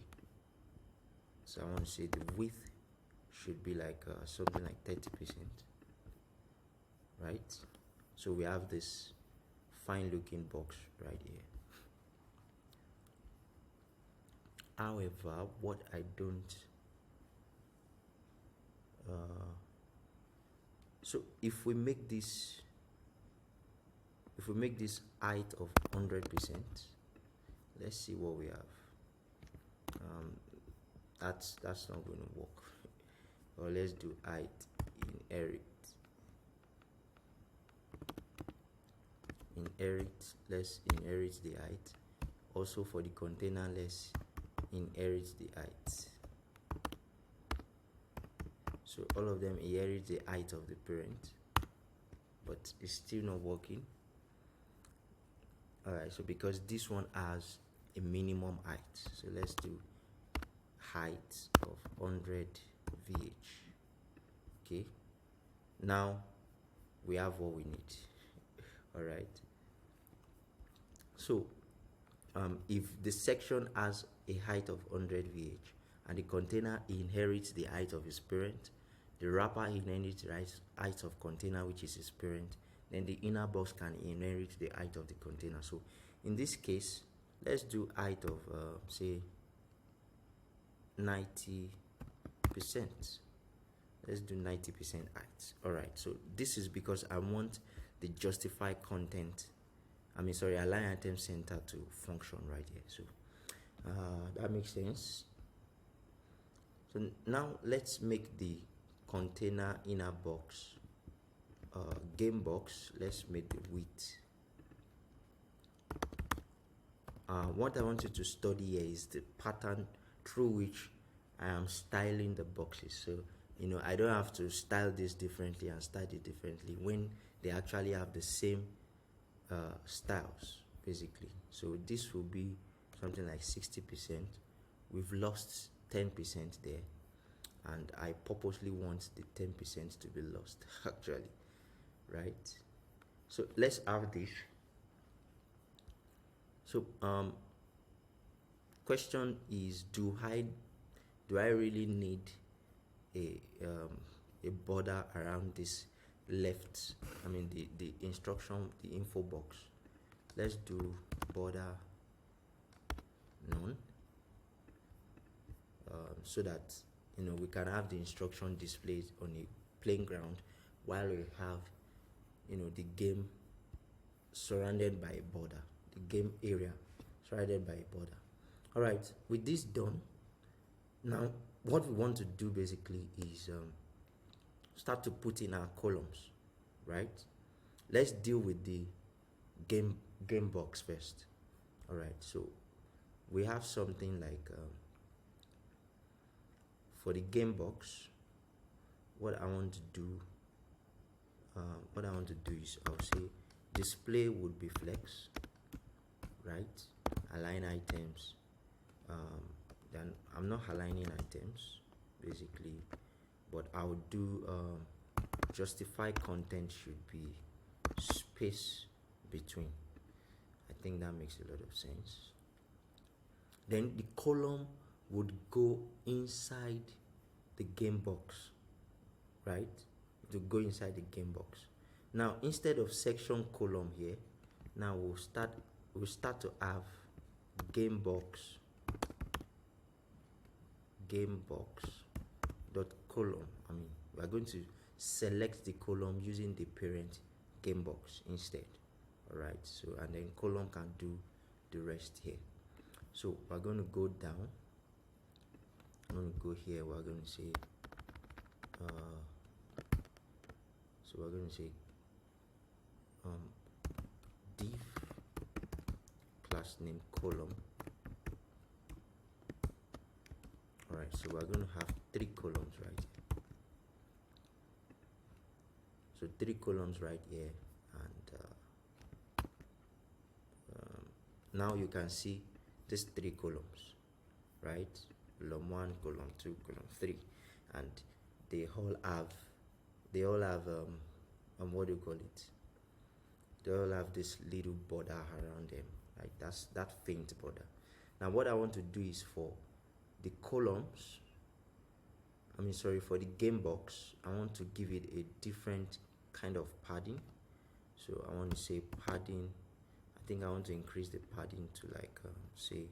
so I want to say the width should be like something like 30%, right? So we have this fine looking box right here. However, what I don't so if we make this height of 100%, let's see what we have. That's not going to work. Or let's do height inherit. Let's inherit the height. Also for the container, let's inherit the height. So all of them inherit the height of the parent, but it's still not working. Alright, so because this one has a minimum height, so let's do height of 100 VH. Okay, now we have what we need. Alright, so if the section has a height of 100 VH and the container inherits the height of its parent, the wrapper inherits the height of container, which is its parent, then the inner box can inherit the height of the container. So in this case, let's do height of say 90%. Let's do 90% height. Alright, so this is because I want the justify content, align item center to function right here. So that makes sense. So now let's make the container inner box game box. Let's make the width. What I want you to study here is the pattern through which I am styling the boxes. So I don't have to style this differently and style it differently when they actually have the same styles basically. So this will be something like 60%. We've lost 10% there, and I purposely want the 10% to be lost actually, right? So let's have this. So question is, do I really need a border around this left, the instruction, the info box? Let's do border none, so that we can have the instruction displayed on a plain ground while we have the game surrounded by a border, the game area surrounded by a border. All right, with this done, now what we want to do basically is start to put in our columns, right? Let's deal with the game box first. All right, so we have something like for the game box, what I want to do is I'll say display would be flex, right? Align items. Then I'm not aligning items basically, but I'll do justify content should be space between. I think that makes a lot of sense. Then the column would go inside the game box, right? To go inside the game box. Now instead of section column here, now we'll start to have game box dot column. We are going to select the column using the parent game box instead. All right, so and then column can do the rest here. So we're going to go down. I'm going to go here. We're going to say so we're going to say div class name column. All right, so we're going to have 3 columns right here. So 3 columns right here, and now you can see these 3 columns, right? Column 1, column 2, column 3, and they all have what do you call it? They all have this little border around them, like that faint border. Now what I want to do is for the columns, for the game box, I want to give it a different kind of padding. So I want to say padding, I think I want to increase the padding to like say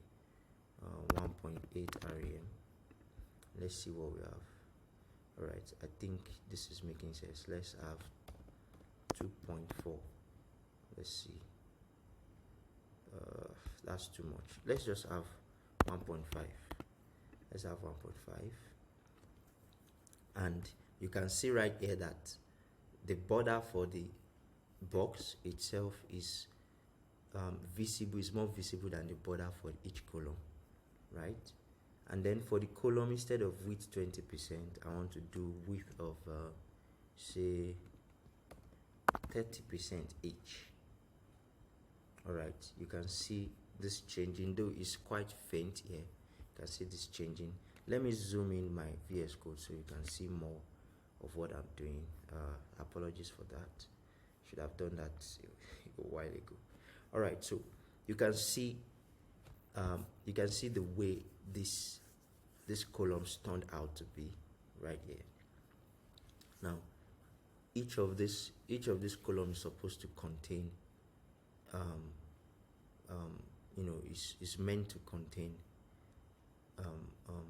1.8 rem. Let's see what we have. All right, I think this is making sense. Let's have 2.4. Let's see. That's too much. Let's just have 1.5. Let's have 1.5. And you can see right here that the border for the box itself is visible, is more visible than the border for each column, right? And then for the column, instead of width 20%, I want to do width of say 30% each. All right, you can see this changing, though it's quite faint here. You can see this changing. Let me zoom in my VS Code so you can see more of what I'm doing. Apologies for that. Should have done that a while ago. All right, so you can see the way this columns turned out to be right here. Now, each of this column is supposed to contain is meant to contain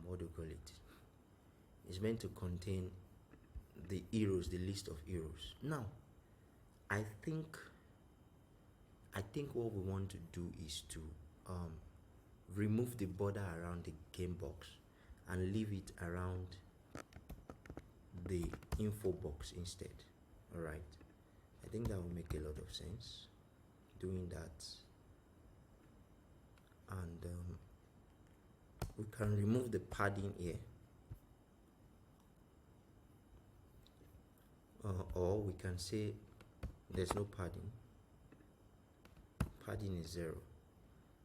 what do you call it? It's meant to contain the arrows, the list of arrows. Now, I think what we want to do is to remove the border around the game box and leave it around the info box instead. All right, I think that will make a lot of sense doing that. And we can remove the padding here, or we can say there's no padding. padding is 0.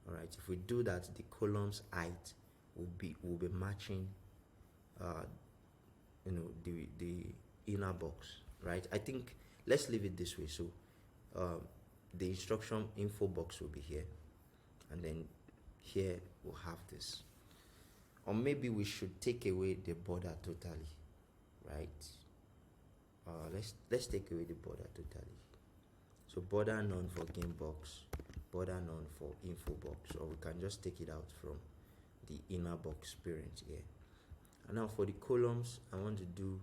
All right, if we do that, the column's height will be matching the inner box, right? I think let's leave it this way. So the instruction info box will be here, and then here we'll have this. Or maybe we should take away the border totally, right? Let's take away the border totally. So border none for game box, border none for info box, or we can just take it out from the inner box parent here. And now for the columns, I want to do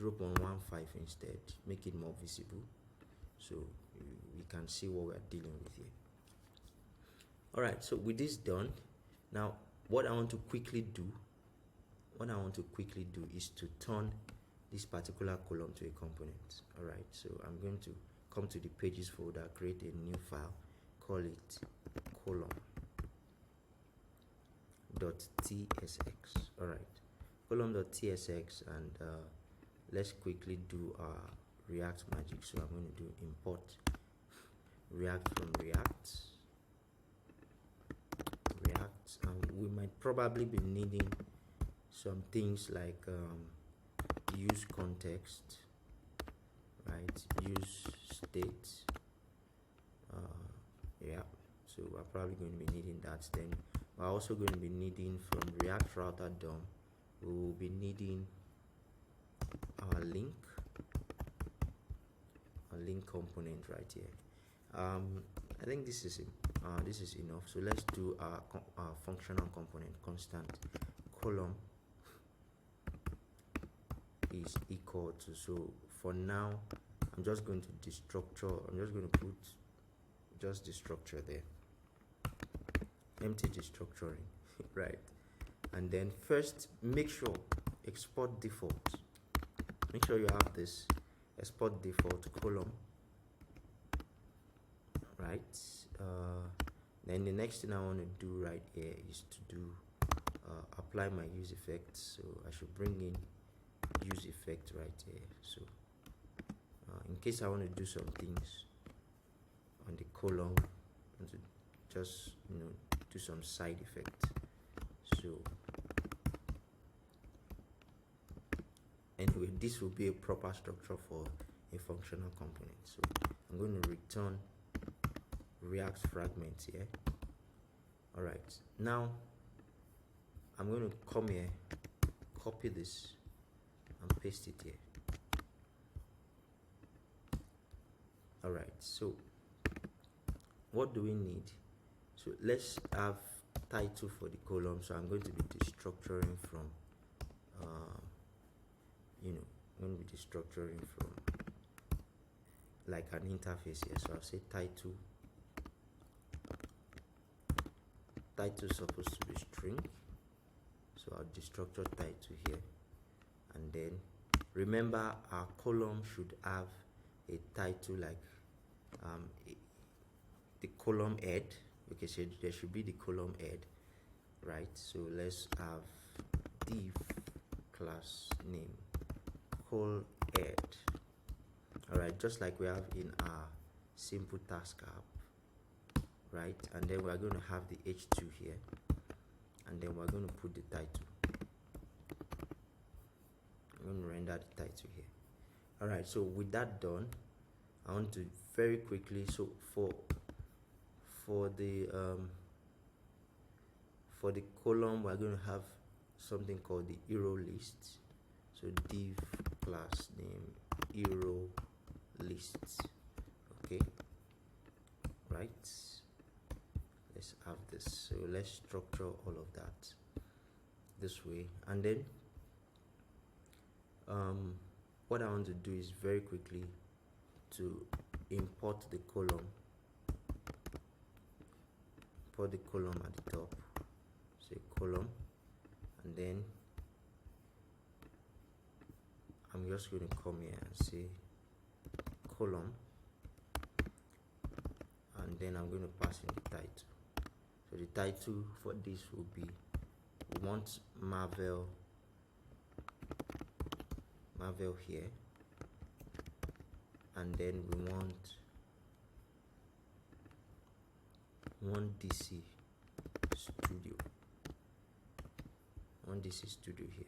0.15 instead, make it more visible, so we can see what we're dealing with here. All right, so with this done, now what I want to quickly do is to turn this particular column to a component. All right, so I'm going to come to the pages folder, create a new file, call it column.tsx. all right, column.tsx, and let's quickly do our React magic. So I'm going to do import React from React, and we might probably be needing some things like use context, right, use state, yeah, so we're probably going to be needing that. Then we're also going to be needing from React router DOM, we will be needing our link component right here. I think this is enough. So let's do our functional component constant column is equal to, so for now I'm just going to destructure, I'm just going to put just the structure there, empty destructuring, right? And then first make sure export default, make sure you have this export default column, right? Then the next thing I want to do right here is to do apply my use effects. So I should bring in use effect right here. So in case I want to do some things on the column, I want to just do some side effect. So anyway, this will be a proper structure for a functional component. So I'm going to return React fragments here. All right, now I'm going to come here, copy this and paste it here. All right, so what do we need? So let's have title for the column. So I'm going to be destructuring from I'm going to be destructuring from like an interface here. So I'll say title is supposed to be string, so I'll destructure title here, and then remember our column should have a title like the column head. Okay, so there should be the column head, right? So let's have div class name col head. All right, just like we have in our simple task app, right? And then we're going to have the h2 here, and then we're going to put the title. I'm going to render the title here. All right, so with that done, I want to very quickly, so for the column, we're going to have something called the hero list. So div class name hero lists. Okay, right, let's have this. So let's structure all of that this way, and then what I want to do is very quickly to import the column, put the column at the top, say column, and then I'm just going to come here and say column, and then I'm going to pass in the title. So the title for this will be, we want Marvel here, and then we want one DC studio, here,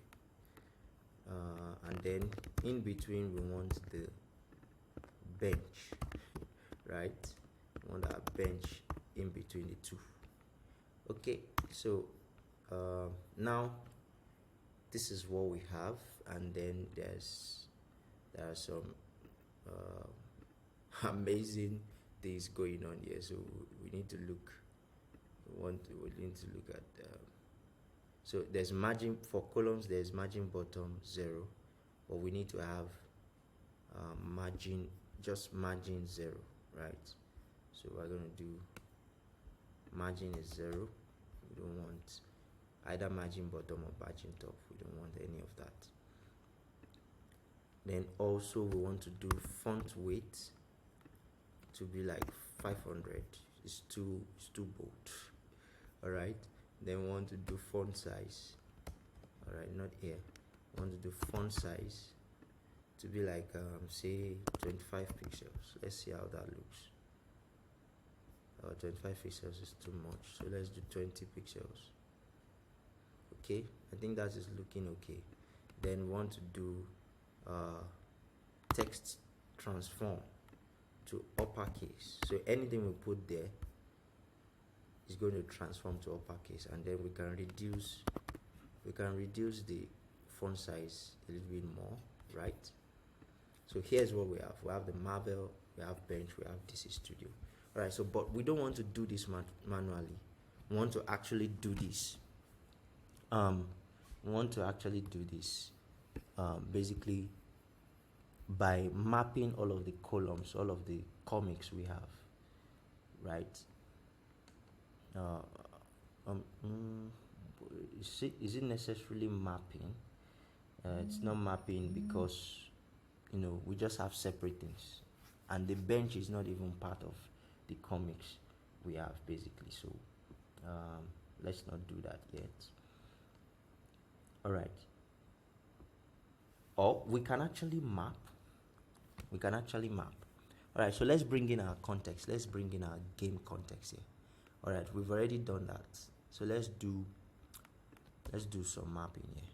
and then in between we want the bench, right? We want our bench in between the two. Okay, so now this is what we have, and then there are some amazing things going on here. So we need to look. We need to look at. So there's margin for columns. There's margin bottom 0, but we need to have margin, just margin 0, right? So we're going to do margin is 0. We don't want either margin bottom or margin top. We don't want any of that. Then also we want to do font weight to be like 500. It's too bold. All right. Then we want to do font size. All right, not here. We want to do font size to be like say 25 pixels. Let's see how that looks. 25 pixels is too much, so let's do 20 pixels. Okay, I think that is looking okay. Then we want to do text transform to uppercase. So anything we put there is going to transform to uppercase, and then we can reduce the font size a little bit more, right? So here's what we have. We have the Marvel, we have bench, we have DC Studio. All right, so but we don't want to do this manually. We want to actually do this. Basically by mapping all of the columns, all of the comics we have, right? Is it necessarily mapping? It's not mapping because we just have separate things, and the bench is not even part of the comics we have, basically. So let's not do that yet. All right. Or we can actually map. All right, so let's bring in our context. Let's bring in our game context here. All right, we've already done that. So let's do some mapping here.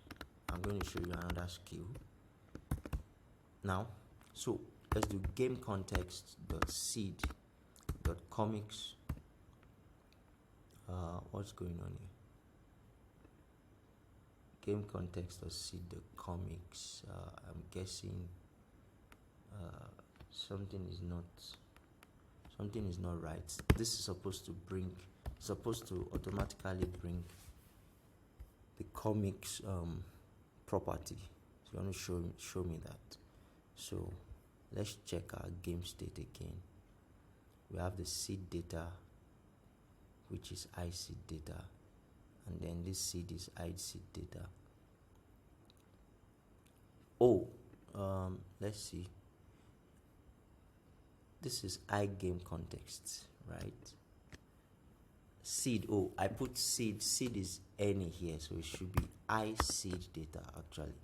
I'm going to show you another skill now. So let's do game context .seed .comics. What's going on here? Game context .seed .comics. I'm guessing something is not right. This is supposed to automatically bring the comics property. So you want to show me that. So let's check our game state again. We have the seed data, which is iSeed data, and then this seed is iSeed data. Let's see. This is iGame context, right? Seed. I put seed. Seed is any here, so it should be iSeed data actually.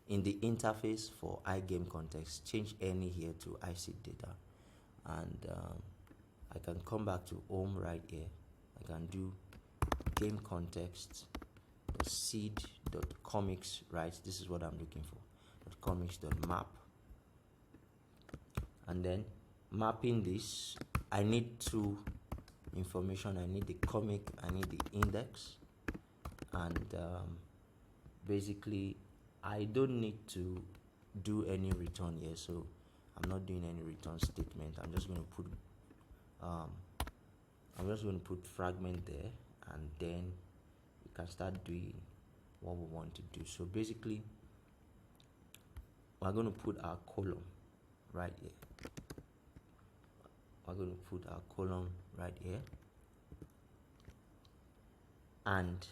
In the interface for iGame context, change any here to iSeed data, and I can come back to home right here. I can do game context seed.comics, right? This is what I'm looking for. .comics.map, and then mapping this, I need two information. I need the comic, I need the index, and basically I don't need to do any return here, so I'm not doing any return statement. I'm just going to put fragment there, and then we can start doing what we want to do. So basically we're going to put our column right here. And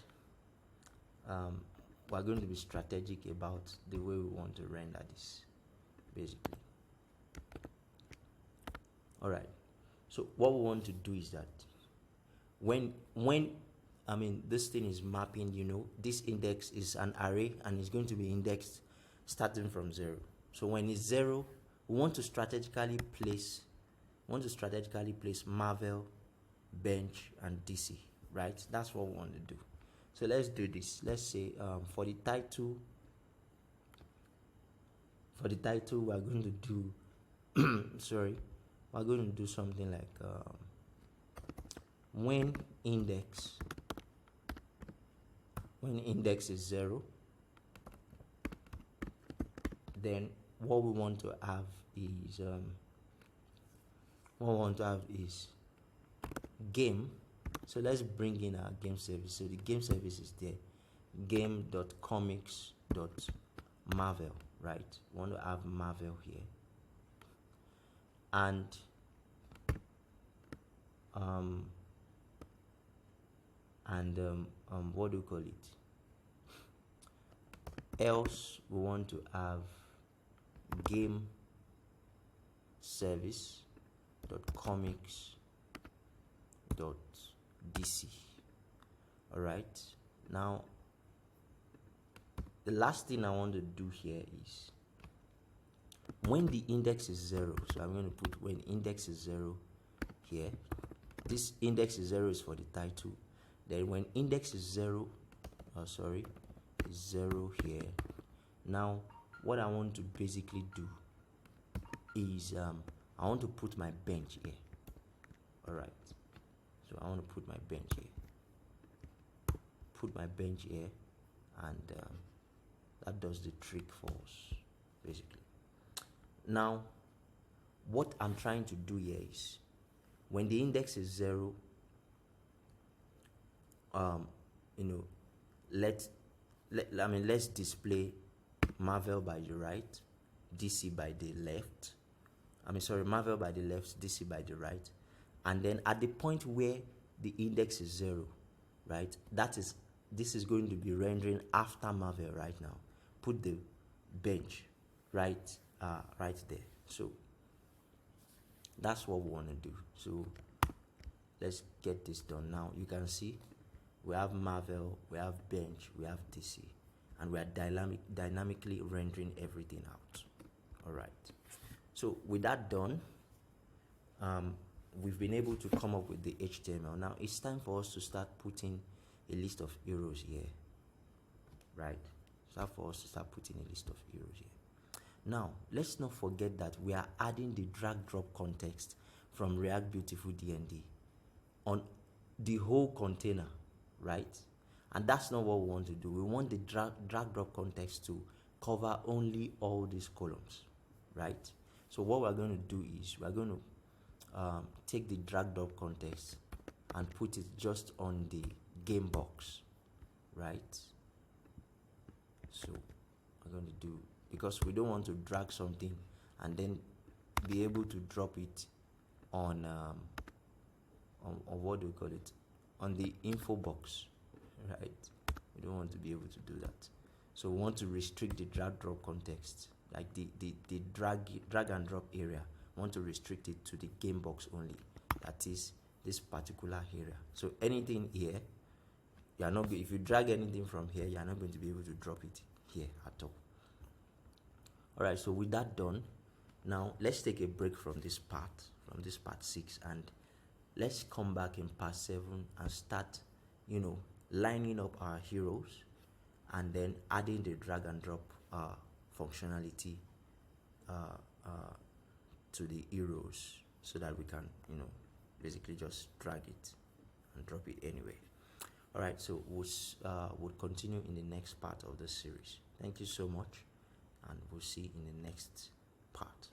we're going to be strategic about the way we want to render this, basically. All right, so what we want to do is that when this thing is mapping, this index is an array and it's going to be indexed starting from 0. So when it's 0, we want to strategically place Marvel bench and DC, right? That's what we want to do. So let's do this. Let's say for the title we're going to do sorry, we're going to do something like when index is 0, then what we want to have is game. So let's bring in our game service. So the game service is there, game.comics.marvel, right? We want to have Marvel here, and what do you call it? Else we want to have game service dot comics dot dc. All right, now the last thing I want to do here is when the index is 0. So I'm going to put when index is 0 here. This index is 0 is for the title. Then when index is 0, is 0 here. Now what I want to basically do is I want to put my bench here. All right, so I want to put my bench here. And that does the trick for us basically. Now what I'm trying to do here is when the index is 0, let's display Marvel by the right, DC by the left. Marvel by the left, DC by the right. And then at the point where the index is 0, right, this is going to be rendering after Marvel right now. Put the bench right there. So that's what we want to do. So let's get this done. Now you can see we have Marvel, we have bench, we have DC, and we are dynamically rendering everything out. All right, so with that done, we've been able to come up with the HTML. Now it's time for us to start putting a list of heroes here, right? It's time for us to start putting a list of heroes here. Now let's not forget that we are adding the drag drop context from react-beautiful-dnd on the whole container, right? And that's not what we want to do. We want the drag drop context to cover only all these columns, right? So what we're going to do is we're going to take the drag drop context and put it just on the game box, right? So we're going to do, because we don't want to drag something and then be able to drop it on what do we call it, on the info box, right? We don't want to be able to do that. So we want to restrict the drag drop context, like the drag and drop area. We want to restrict it to the game box only, that is this particular area. So anything here, you are not, if you drag anything from here, you are not going to be able to drop it here at all. All right, so with that done, now let's take a break from this part 6, and let's come back in part 7 and start, lining up our heroes and then adding the drag and drop functionality to the heroes, so that we can, basically just drag it and drop it anyway. All right, so we'll continue in the next part of the series. Thank you so much, and we'll see in the next part.